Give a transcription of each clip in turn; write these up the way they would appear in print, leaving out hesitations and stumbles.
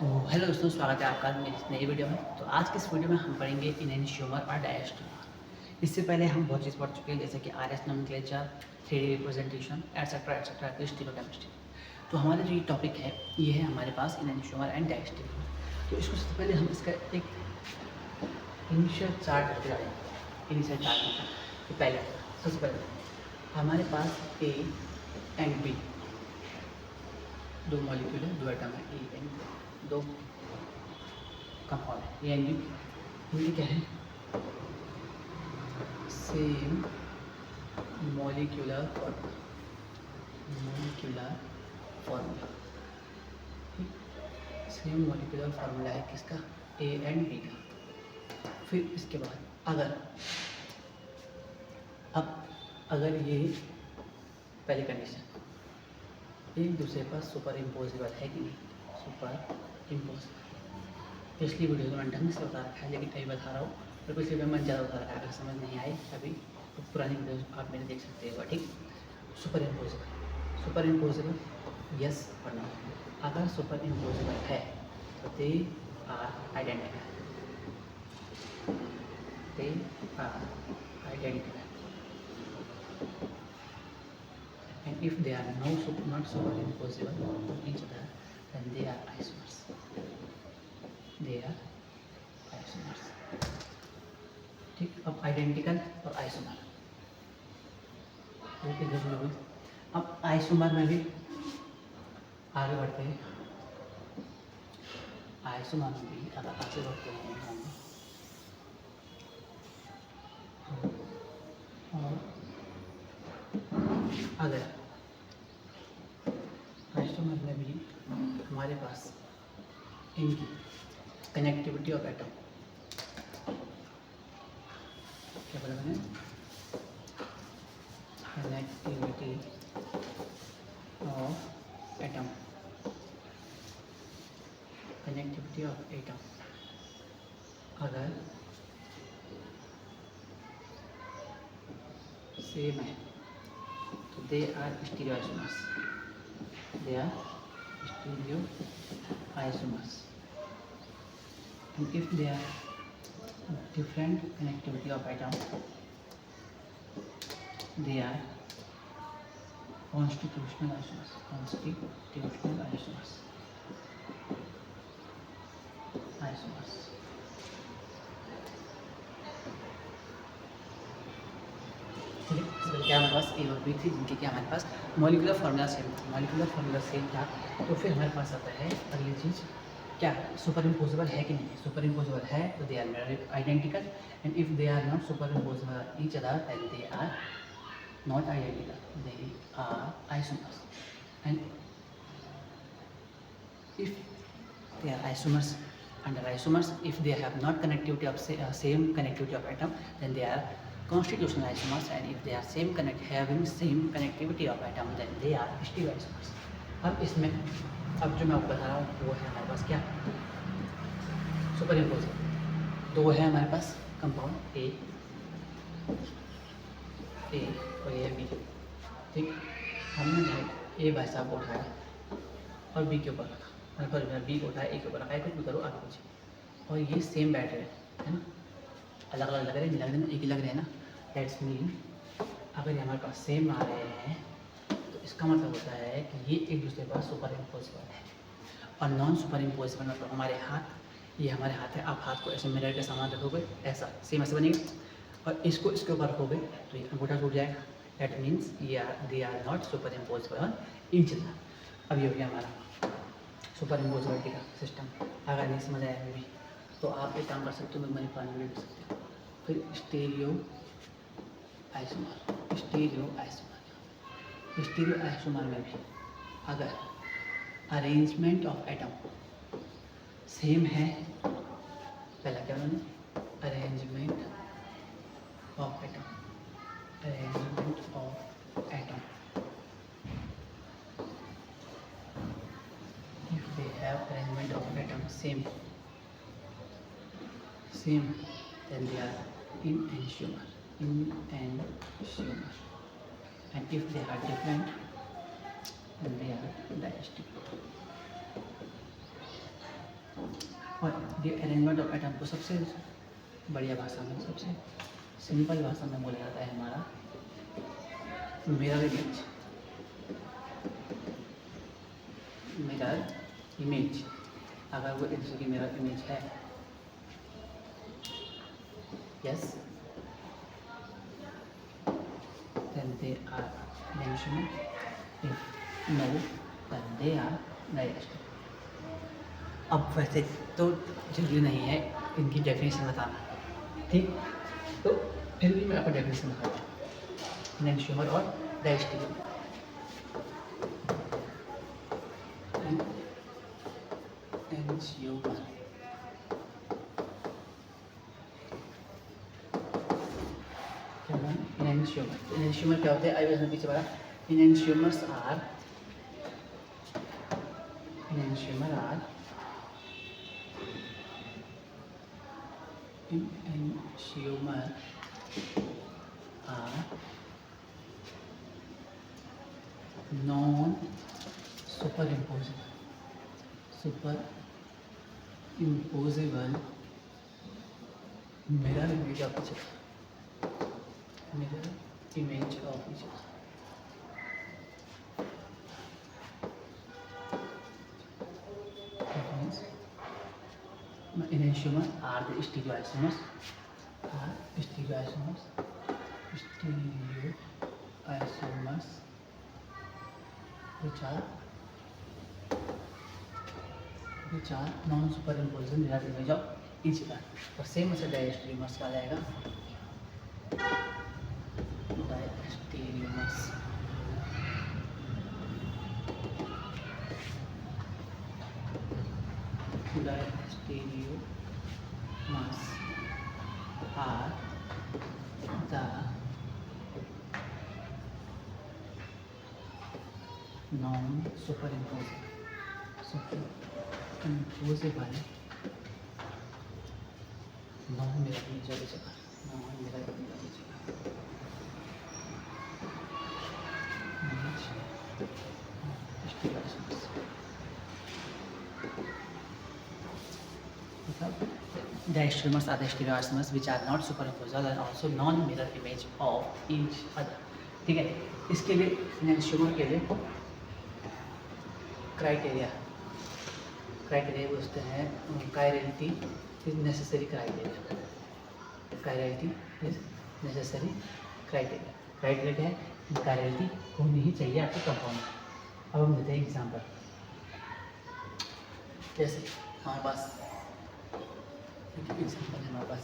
तो हेलो दोस्तों, स्वागत है आपका मेरी इस नई वीडियो में। तो आज की इस वीडियो में हम पढ़ेंगे इनएंशियोमर और डायस्टोमर। इससे पहले हम बहुत चीज़ पढ़ चुके हैं, जैसे कि R S nomenclature, 3D representation etcetera की स्टीरियोकेमिस्ट्री। तो हमारा जो ये टॉपिक है, ये है हमारे पास इनएंशियोमर एंड डायस्टोमर। तो इसको सबसे पहले हम इसका एक इनिशियल चार्ट करके जाएंगे। इनिशियल चार्ट तो पहले सबसे पहले हमारे पास ए एंड बी दो मॉलिक्यूल है, दो एटम है, ए एंड दो कंपाउंड है, ए एंड बी। इनके क्या है, सेम मॉलिक्यूलर फॉर्मूला। ठीक, सेम मॉलिक्यूलर फार्मूला है किसका, ए एंड बी का। फिर इसके बाद अगर ये पहली कंडीशन एक दूसरे पर सुपर इम्पोजिबल है कि नहीं, सुपर इम्पोजिबल। पिछली वीडियो में मैंने ढंग से बता रखा है, लेकिन अभी बता रहा हूँ। और पिछली वीडियो में ज़्यादा बता रखा है, अगर समझ नहीं आए अभी तो पुरानी वीडियो आप मेरे देख सकते हो। ठीक, सुपर इम्पोजिबल यस और नो। अगर सुपर इम्पोजिबल है तो they are identical, and if they are not superimposable to each other, then they are isomers. ठीक, अब आइडेंटिकल और आइसोमर, अब आइसोमर में भी आगे बढ़ते हैं। आइसोमर में भी अगर आगे बढ़ते हैं और अगर आइसोमर में भी हमारे पास इनकी कनेक्टिविटी ऑफ एटम, क्या बोला मैंने, कनेक्टिविटी ऑफ एटम, अगर सेम है तो they are stereo isomers. and if they are different connectivity of atom, they are constitutional isomers. क्या हमारे पास ए और बी थी, जिनके क्या हमारे पास मॉलिक्यूलर फार्मूला सेम था। तो फिर हमारे पास आता है अगली चीज़, क्या सुपर इम्पोजिबल है कि नहीं। सुपर इम्पोजिबल है तो they are identical, and if they are not super imposable each other, then they are not identical, they are isomers. And if they are isomers, under isomers, if they have not connectivity of same connectivity of atom, then they are constitutional isomers, and if they are having same connectivity of atom, then they are stereoisomers. अब इसमें अब जो मैं आपको बता रहा हूँ वो है हमारे पास क्या, सुपर इम्पोजिबल। दो है हमारे पास कंपाउंड ए और ए बी। ठीक, हमने ए भाई साहब को उठाया और बी के ऊपर रखा, बी को उठाया ए के ऊपर रखा, कुछ भी करो आगे पीछे, और ये सेम बैटरी है ना, अलग अलग लग रहे हैं, लग रहे हैं, एक ही लग रहे हैं ना। दैट्स मीन अगर ये हमारे पास सेम आ रहे हैं तो इसका मतलब होता है कि ये एक दूसरे के पास सुपर इम्पोजिबल है। और नॉन सुपर इम्पोजिबल मतलब हमारे हाथ, ये हमारे हाथ है, आप हाथ को ऐसे मिरर के सामान रखोगे ऐसा सेम ऐसे बनेगा, और इसको इसके ऊपर रखोगे तो ये अंगूठा टूट जाएगा। That means they are not super imposable on each other. अब ये हो गया हमारा सुपर इम्पोजिबिलिटी का सिस्टम। अगर नहीं समझ आया अभी तो आप एक काम कर सकते हो, मेरी प्लान भी कर सकते हो। फिर स्टीरियो आइसोमर में भी अगर अरेंजमेंट ऑफ एटम सेम है, पहला क्या बोला, arrangement of atom, if they have arrangement of atom same, then they are enantiomer. And if they are different, then they are diastereomers. और ये अरेंजमेंट ऑफ एटम को सबसे बढ़िया भाषा में, सबसे सिंपल भाषा में बोला जाता है हमारा मिरर इमेज। मिरर इमेज, अगर वो एक की मिरर इमेज है, yes, then they are dimensional. If no, then they are directional. अब वैसे तो जरूरी नहीं है इनकी डेफिनेशन बताना, ठीक, तो फिर भी मैं आपको डेफिनेशन बताता हूँ एनेंशियोमर और डायस्टेरियोमर। एनेंशियोमर क्या नाम? एनेंशियोमर। एनेंशियोमर क्या होते हैं? आई बस पीछे पढ़ा। Enantiomers are enantiomer are enantiomer are non super imposable mirror image of each other, mirror image of each other. That means enantiomers are the stereoisomers, which are non-superimposable mirror image of each other. और same ऐसे diastereomers का आ जाएगा, diastereomers are the non-superimposable non-mirror image of each other, non-mirror image of each other, image of stereoisomers. Diastereomers are the stereoisomers which are not superimposable and also non-mirror image of each other. ठीक है, इसके लिए enantiomer के लिए criteria पूछते हैं। Chirality is necessary criteria, chirality is necessary criteria. Criteria क्या है? कायरलिटी होनी ही चाहिए आपके कंपाउंड में। अब हम देते हैं एग्जाम्पल, जैसे हमारे पास एग्जाम्पल है हमारे पास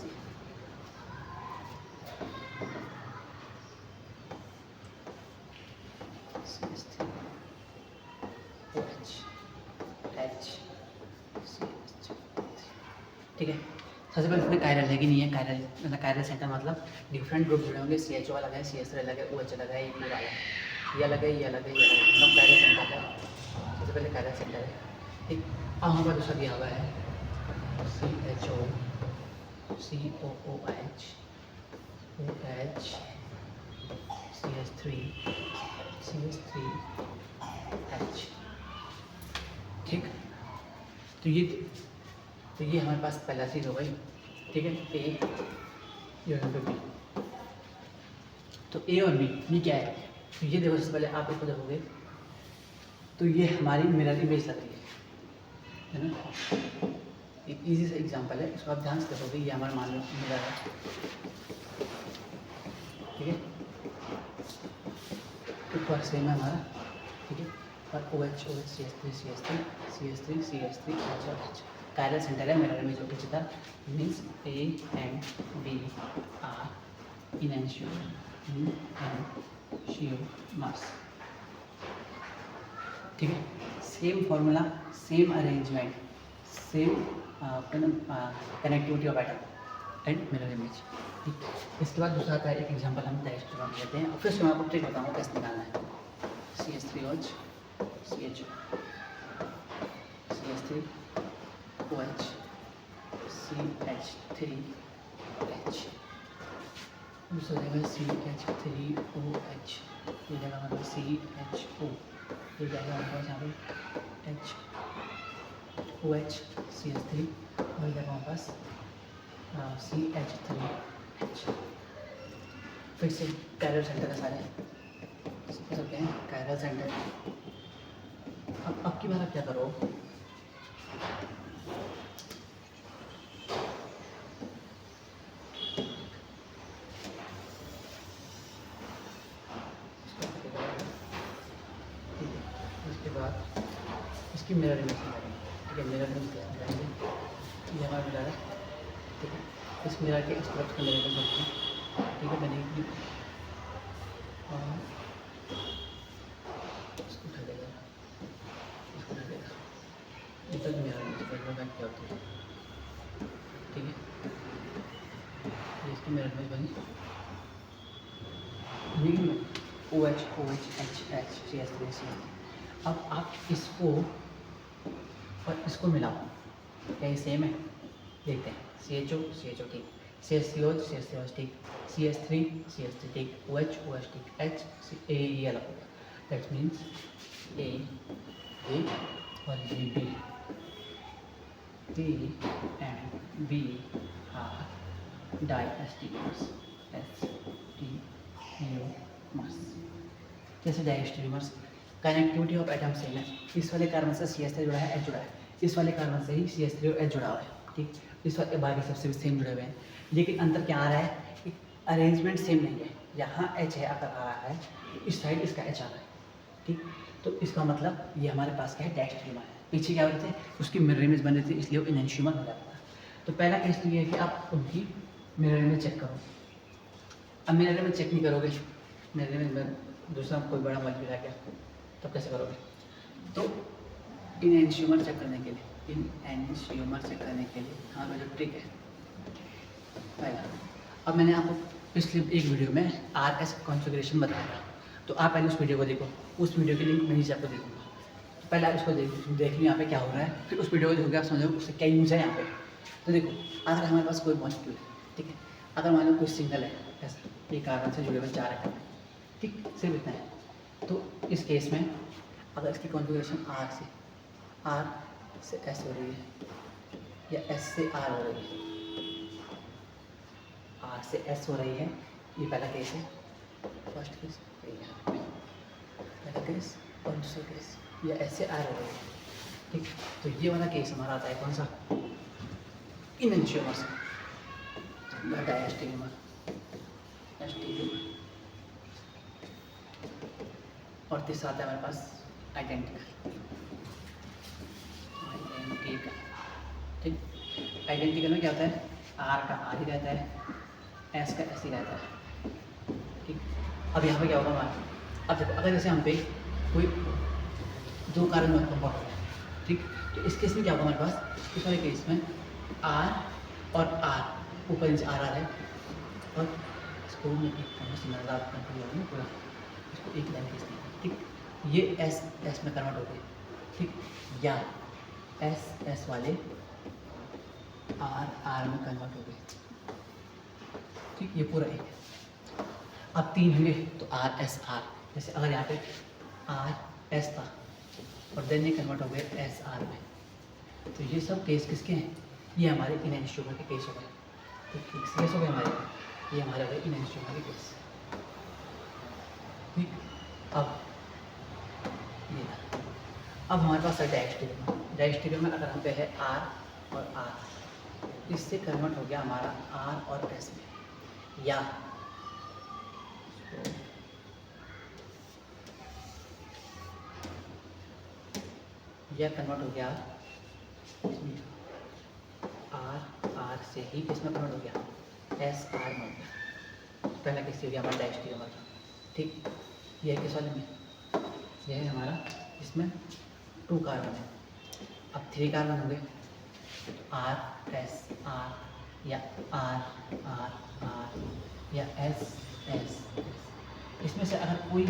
ठीक है। सबसे पहले इसमें कायरल है कि नहीं है? कायरल मतलब कायरल सेंटर मतलब डिफरेंट ग्रुप जुड़े होंगे, CHO अलग है, CH3 अलग है, OH अलग है, ये पूरा अलग है, ये अलग है, ये अलग है, ये अलग है, मतलब कायरल सेंटर है। सबसे पहले कायरल सेंटर है, ठीक। अब हमारे पास दूसरा दिया हुआ है CHO, COOH, OH, CH3, CH3H, ठीक। तो ये हमारे पास पहला चीज़ हो गई, ठीक है। ए और बी, तो ए और बी क्या है? तो ये देखो, सबसे पहले आप इसको देखोगे तो ये हमारी मिरर इमेज लग रही है ना। एक इजी सा एग्जांपल है, इसको आप ध्यान से देखोगे, ये हमारा मान लो मिरर है, ठीक है। ऊपर सेम है हमारा, ठीक है, और OH, OH, CH3, CH3, CH3, H, chiral centre है, mirror image of each other, means A and B are enantiomers, ठीक है। Same formula, same arrangement, same connectivity of atom and mirror image, ठीक। इसके बाद दूसरा का एक एग्जांपल हम डायस्टेरियोमर लेते हैं, फिर मैं आपको ट्रिक बताऊंगा कैसे निकालना है। CH3OH, CHO, CH3OH, CH3H, दूसरा जगह CH3OH, ये जगह मतलब CHO, ये जगह हमारे पास यहाँ पे H, OH CH3 और इधर हमारे पास CH3H। फिर से कायरल सेंटर है सारे सकते हैं कायरल सेंटर। अब की बार आप क्या करो, इसके बाद इसकी मिरर इमेज करेंगे। ठीक है, मिरर इमेज करेंगे, ये हमारा मिरर है। ठीक है, इस मिरर के इस तरफ का मिरर इमेज बनती है। ठीक है, बनेगी और इसको उठा देगा, इसको उठा देगा, ये तक मिरर इमेज बैक क्या होती है। ठीक है, ये इसकी मिरर इमेज बनी। OH OH H H CH3 CH3। अब आप इसको और इसको मिलाओ, क्या ये सेम है? देखते हैं। CHO CHO ठीक, CH3OH CH3OH ठीक, CH3 CH3 ठीक, OH OH ठीक, H A ये अलग होगा। दैट मीन्स A और ये B, A and B are diastereomers। जैसे diastereomers, connectivity of atom same है। इस वाले कार्बन से CH3 जुड़ा है, H जुड़ा है, इस वाले कार्बन से ही CH3 और H जुड़ा हुआ है। ठीक, इस वाले बाकी सबसे भी सेम जुड़े हुए हैं, लेकिन अंतर क्या आ रहा है कि अरेंजमेंट सेम नहीं है। यहाँ H है अगर आ रहा है, इस साइड इसका H आ रहा है। ठीक, तो इसका मतलब ये हमारे पास क्या है, डायस्टेरियोमर है। पीछे क्या होते थे, उसकी मिरर इमेज बन रही थी, इसलिए वो एनेंशियोमर हो जाता है। तो पहला केस तो ये है कि आप उनकी मिरर इमेज चेक करो। अब मिरर इमेज चेक नहीं करोगे, मिरर इमेज में दूसरा कोई बड़ा मॉलिक्यूल है क्या, तब कैसे करोगे? तो इन एनेंशियोमर चेक करने के लिए, इन एनेंशियोमर चेक करने के लिए हमारा जो ट्रिक है पहला, अब मैंने आपको पिछले एक वीडियो में RS कॉन्फ़िगरेशन बताया था, तो आप पहले उस वीडियो को देखो, उस वीडियो की लिंक मैं नीचे आपको दे दूँगा। तो पहले आप इसको देख लो यहाँ पे क्या हो रहा है, फिर उस वीडियो को देखोगे आप समझोगे उससे क्या यूज़ है यहाँ पे। तो देखो, अगर हमारे पास कोई मॉलिक्यूल है, ठीक है, अगर मान लो कोई सिंगल है ऐसा, ये कार्बन से जुड़े हुए 4 एटम है, ठीक, सिर्फ इतना है। तो इस केस में अगर इसकी कॉन्फ़िगरेशन R से S हो रही है या S से R हो रही है, R से S हो रही है, ये पहला केस है, फर्स्ट केस, पहला केस, और दूसरा केस, या S से R हो रही है। ठीक, तो ये वाला केस हमारा आता है कौन सा, इनेंशियोमर से, डायस्टेरियोमर। और तीसरा आता है हमारे पास आइडेंटिकल। ठीक, आइडेंटिकल में क्या होता है, R का R ही रहता है, S का S ही रहता है। ठीक, अब यहाँ पे क्या होगा हमारा, अब देखो, अगर जैसे हम पे कोई 2 कार्बन में कंपाउंड हो गया, ठीक, तो इस केस में क्या होगा हमारे पास, इस वाले केस में R और R ऊपर नीचे R है, और इसको मैं पूरा इसको एक लाइन खींचनी है। ठीक, ये S में कन्वर्ट हो गए, ठीक, या S वाले R में कन्वर्ट हो गए। ठीक, ये पूरा एक है। अब 3 होंगे तो R, जैसे अगर यहाँ पे R S था और देन ये कन्वर्ट हो गए SR में, तो ये सब केस किसके हैं, ये हमारे इनेंशियोमर के केस हो गए। तो केस हो गए हमारे, ये हमारे हो गए इनेंशियोमर के केस। ठीक, अब ये अब हमारे पास है डायस्टेरियोमर में अगर हम पे है R और R, इससे कन्वर्ट हो गया हमारा R और S में, या कन्वर्ट हो गया R से ही इसमें कन्वर्ट हो गया SR में हो गया। पहला केस हो गया हमारा डायस्टेरियोमर का। ठीक, ये है किस वाले में, यह है हमारा, इसमें 2 कार्बन है, अब 3 कार्बन हो गए, R S R या R R R या S S। इसमें से अगर कोई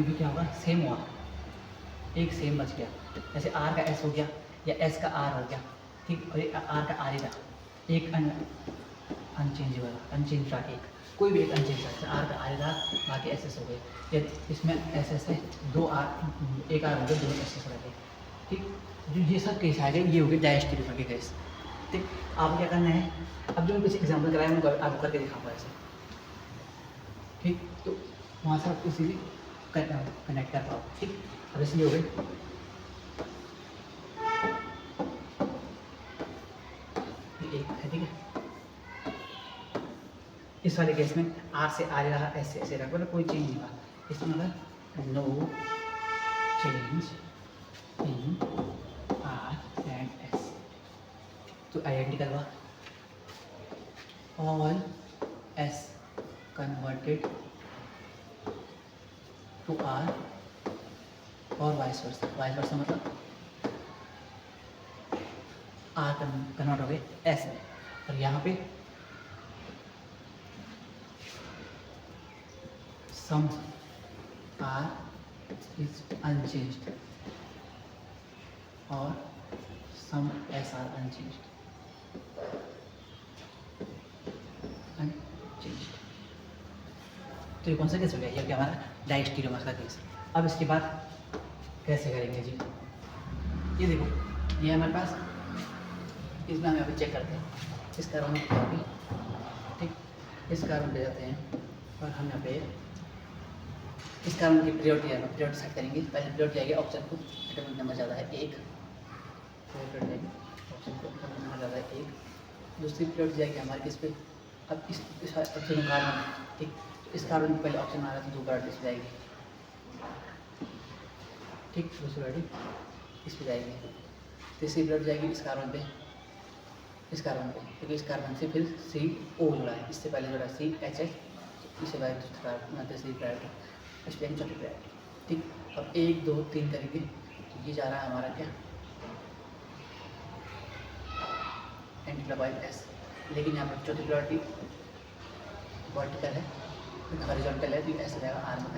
भी क्या होगा, सेम हुआ, एक सेम बच गया, जैसे R का S हो गया या S का R हो गया, ठीक, और R का R ही रहा, एक अनचेंज रहा, एक कोई भी एक अनचेंज रहा, जैसे R का R ही रहा, बाकी SS हो गए, या इसमें SS है, 2 R, एक R हो गए, 2 SS रह गए। ठीक, जो ये सब केस आएगा ये हो गए डायस्टेरियो के केस। ठीक, आपको क्या करना है, अब जो मैं कुछ एग्जाम्पल कराया मैं आपको करके दिखाऊंगा ऐसे। ठीक, तो वहाँ से आप इसीलिए कनेक्ट कर पाओ। ठीक, अब इसलिए हो गए एक है। ठीक है, इस वाले केस में आर से आर रहा, ऐसे ऐसे रहा, मतलब कोई चेंज नहीं हुआ। इसमें मतलब no change in R and S. तो आइडेंटिकल हुआ, all S converted to R और वाइस वर्सा मतलब आर कन्वर्ट हो गए एस में। और यहाँ पे सम आर इज अनचेंज्ड और सम एस आर अनचेंज्ड। तो ये कौन सा केस हो गया, ये क्या हमारा डायस्टेरियोमर्स का केस। अब इसके बाद कैसे करेंगे जी, ये देखो ये हमारे पास, इसमें हम यहाँ पे चेक करते हैं इस कार्बन में क्या होगी। ठीक, इस कार्बन पे जाते हैं और हम यहाँ पे इस कार्बन की प्रायोरिटी है, प्रायोरिटी सेट करेंगे। पहले प्रायोरिटी आएगी ऑप्शन को, एटॉमिक नंबर ज़्यादा है 1, प्रायोरिटी आएगी ऑप्शन को, एटॉमिक नंबर ज़्यादा है 1। दूसरी प्रायोरिटी जाएगी हमारे किस पे, अब इस ऑप्शन कार्बन। ठीक, तो इस कार्बन में पहले ऑप्शन आ रहा है तो 2 प्रायोरिटी इस पर जाएगी। ठीक, दूसरी प्रायोरिटी इस पर जाएगी। तीसरी प्रायोरिटी जाएगी इस कार्बन पे, इस कार्बन पे, क्योंकि इस कार्बन से फिर सी ओ जुड़ा है, इससे पहले जुड़ा सी एच एच, इससे पहले तीसरी प्रायोरिटी, इस पर चौथी प्रायोरिटी। ठीक, अब 1 2 3 करेंगे तो ये जा रहा है हमारा क्या एंटीक्लॉकवाइज एस। लेकिन यहाँ पर चौथी प्रायोरिटी वर्टिकल है, हॉरिजॉन्टल है, तो एस हो जाएगा आर में।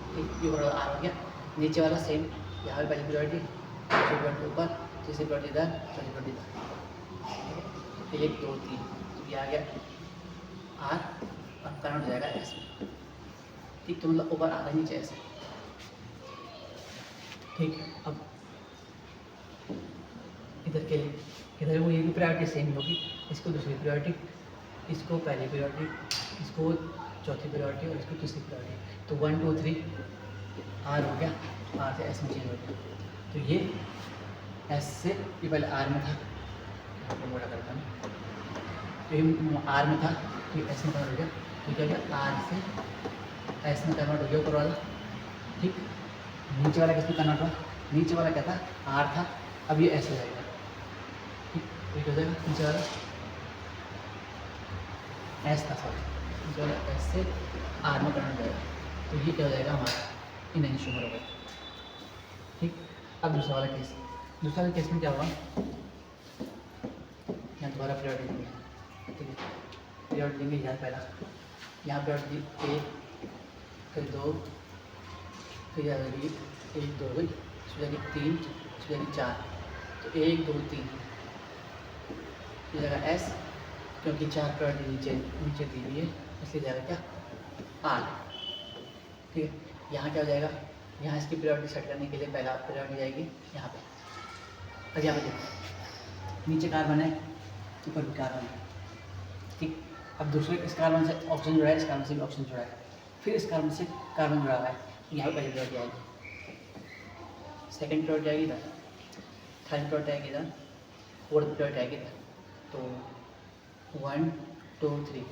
ठीक, ये बड़ा आर हो गया। नीचे वाला सेम, यहाँ पर पहली प्रायोरिटी, दूसरी प्रायोरिटी ऊपर, तीसरी प्रायोरिटी इधर, चौथी प्रायोरिटी इधर। 1 2 3, तो ये आ गया आर, अब कन्वर्ट हो जाएगा एस में। ठीक, तो मतलब ऊपर आ रहा है नीचे ऐसे। ठीक, अब इधर के लिए इधर वो ये भी प्रायोरिटी सेम होगी, इसको दूसरी प्रायोरिटी, इसको पहली प्रायोरिटी, इसको चौथी प्रायोरिटी और इसको तीसरी प्रायोरिटी। तो 1 2 3 आर हो गया, आर से एस में चेंज हो गया। तो ये एस से ये पहले आर में था, मोटा करता हूँ, तो ये आर में था तो एस में कन्वर्ट हो गया। तो क्या गया आर से एस में कन्वर्ट हो गया ऊपर वाला। ठीक, नीचे वाला किसमें कन्वर्ट हुआ, नीचे वाला क्या था आर था, अब ये एस हो जाएगा। ठीक, तो क्या हो जाएगा नीचे वाला एस था, सॉरी नीचे वाला एस से आर में कन्वर्ट हो जाएगा। तो ये क्या हो जाएगा हमारा इनएंशियोमर हो गया। ठीक, अब दूसरा वाला केस, दूसरा वाला केस में क्या हुआ, यहाँ दोबारा प्रायोरिटी देंगे। ठीक है, प्रायोरिटी देंगे यहाँ पहला, यहाँ प्रायोरिटी 1 फिर 2 फिर आ जाएगी 1 2 गई, इसमें जाएगी 3, इसमें जाएगी 4। तो 1 2 3 ये जाएगा एस, क्योंकि 4 प्रायोरिटी नीचे नीचे दी हुई है इसलिए जाएगा क्या आर। ठीक है, यहाँ क्या हो जाएगा, यहाँ इसकी प्रायोरिटी सेट करने के लिए पहला प्रायोरिटी जाएगी यहाँ पे। अब यहाँ पे देखो नीचे कार्बन है, ऊपर भी कार्बन है। ठीक, अब दूसरे इस कार्बन से ऑक्सीजन जुड़ा है, इस कार्बन से भी ऑक्सीजन जुड़ा है, फिर इस कार्बन से कार्बन जुड़ा हुआ है, यहाँ पे पहली प्रायोरिटी आएगी, सेकंड प्रायोरिटी आएगी इधर, थर्ड प्रायोरिटी आएगी इधर, फोर्थ प्रायोरिटी आएगी इधर। तो 1 2 3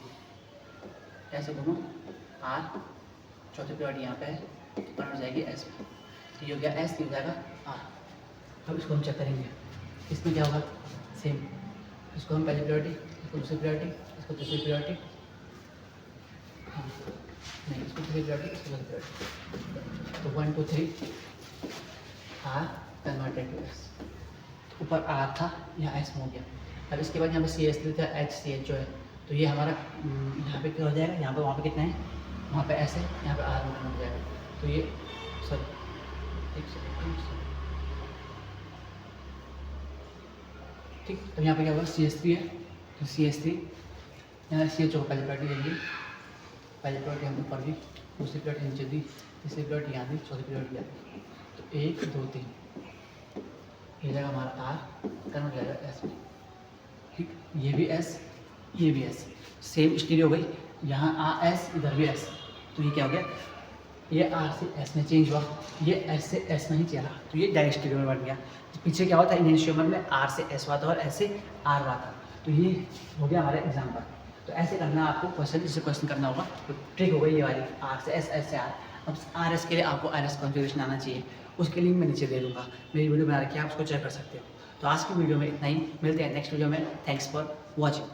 ऐसे दोनों आर, चौथी प्रायोरिटी यहाँ पे है, कन्वर्ट हो जाएगी एस में। तो ये हो गया एस, ये हो जाएगा आर। अब इसको हम चेक करेंगे, इसमें क्या होगा सेम, इसको हम पहली प्रायोरिटी, इसको दूसरी प्रायोरिटी, इसको तीसरी प्रायोरिटी, नहीं इसको तीसरी प्रायोरिटी, इसको चौथी प्रायोरिटी। तो 1 2 3 आर कन्वर्टेड टू एस, ऊपर आर था यहाँ एस में हो गया। अब इसके बाद यहाँ पे CH3 था, HCH जो है, तो ये हमारा यहाँ पे क्या हो जाएगा, यहाँ पे वहाँ पे कितना है, वहाँ पे एस है, यहाँ पे आर में कन्वर्ट हो जाएगा। तो ये सॉरी एक सेकंड, ठीक, तो यहाँ पे क्या होगा CH3 है, तो CH3 यहाँ CH को पहली प्रायोरिटी देंगे, पहली प्रायोरिटी हम ऊपर दी, दूसरी प्रायोरिटी नीचे दी, तीसरी प्रायोरिटी यहाँ दी, चौथी प्रायोरिटी यहाँ दी। तो 1 2 3 ये जाएगा हमारा आर, कन्वर्ट हो जाएगा एस में, ठीक। ये भी एस, ये भी एस, सेम स्टीरियो हो गई, यहाँ आ एस, इधर भी एस, तो ये क्या हो गया, ये आर से एस में चेंज हुआ, ये एस से एस में ही चला, तो ये डायरेक्ट स्टीरियो में बन गया। तो पीछे क्या हुआ था, इनिशियोमर में आर से एस हुआ था और एस से आर हुआ था। तो ये हो गया हमारा एग्जाम्पल। तो ऐसे करना आपको क्वेश्चन, जिससे क्वेश्चन करना होगा, तो ट्रिक हो गई ये वाली, आर से एस, एस से आर। अब आर एस के लिए आपको आर एस कॉन्फ़िगरेशन आना चाहिए, उसके लिंक मैं नीचे दे दूँगा, मेरी वीडियो बना रखी है, आप उसको चेक कर सकते हो। तो आज की वीडियो में इतना ही, मिलते हैं नेक्स्ट वीडियो में। Thanks for watching.